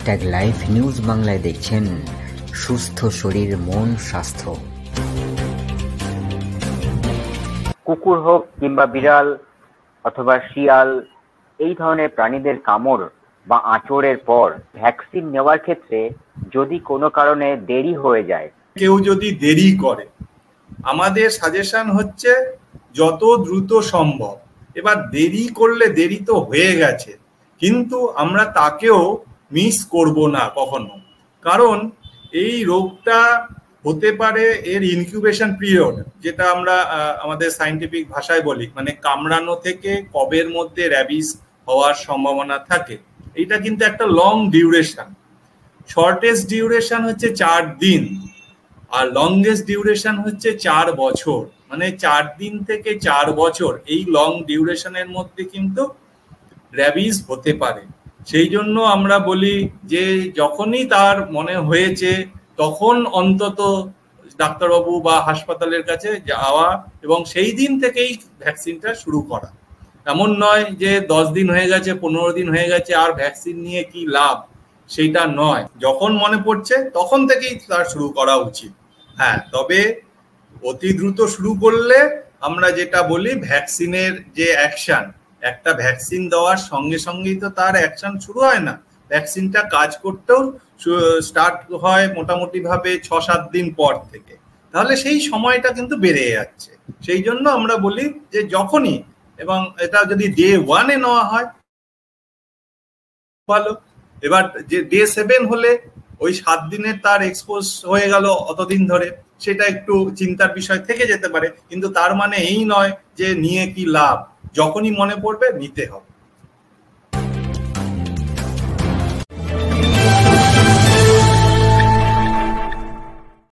Live news বাংলায় দেখছেন সুস্থ শরীর মন স্বাস্থ্য। কুকুর হোক কিংবা বিড়াল অথবা শিয়াল, এই ধরনের প্রাণীদের কামড় বা আঁচড়ের পর ভ্যাকসিন নেওয়ার ক্ষেত্রে যদি কোনো কারণে দেরি হয়ে যায়, কেউ যদি দেরি করে, আমাদের সাজেশন হচ্ছে যত দ্রুত সম্ভব। এবার দেরি করলে দেরি তো হয়ে গেছে, কিন্তু আমরা তাকেও মিস করব না কখনো, কারণ এই রোগটা হতে পারে এর ইনকিউবেশন পিরিয়ড, যেটা আমরা আমাদের সায়েন্টিফিক ভাষায় বলি, মানে কামড়ানো থেকে কবের মধ্যে র্যাবিস হওয়ার সম্ভাবনা থাকে। এটা কিন্তু একটা লং ডিউরেশন। শর্টেস্ট ডিউরেশন হচ্ছে 4 দিন, আর লংগেস্ট ডিউরেশন হচ্ছে 4 বছর। মানে 4 দিন থেকে 4 বছর, এই লং ডিউরেশনের মধ্যে কিন্তু র্যাবিস হতে পারে। সেই জন্য আমরা বলি যে যখনই তার মনে হয়েছে তখন অন্তত ডাক্তারবাবু বা হাসপাতালের কাছে যাওয়া এবং সেই দিন থেকেই ভ্যাকসিনটা শুরু করা। এমন নয় যে 10 দিন হয়ে গেছে, 15 দিন হয়ে গেছে, আর ভ্যাকসিন নিয়ে কি লাভ, সেইটা নয়। যখন মনে পড়ছে তখন থেকেই তার শুরু করা উচিত। হ্যাঁ, তবে অতি দ্রুত শুরু করলে আমরা যেটা বলি, ভ্যাকসিনের যে অ্যাকশন, একটা ভ্যাকসিন দেওয়ার সঙ্গে সঙ্গেই তো তার অ্যাকশন শুরু হয় না। ভ্যাকসিনটা কাজ করতেও স্টার্ট হয় মোটামুটি ভাবে 6-7 দিন পর থেকে। তাহলে সেই সময়টা কিন্তু বেড়ে যাচ্ছে। সেই জন্য আমরা বলি যে যখনই, এবং এটা যদি ডে 1 এ নেওয়া হয় ভালো। এবার যে ডে 7 হলে ওই 7 দিনের তার এক্সপোজ হয়ে গেল অতদিন ধরে, সেটা একটু চিন্তার বিষয় থেকে যেতে পারে, কিন্তু তার মানে এই নয় যে নিয়ে কি লাভ। যখনই মনে পড়বে নিতে হবে।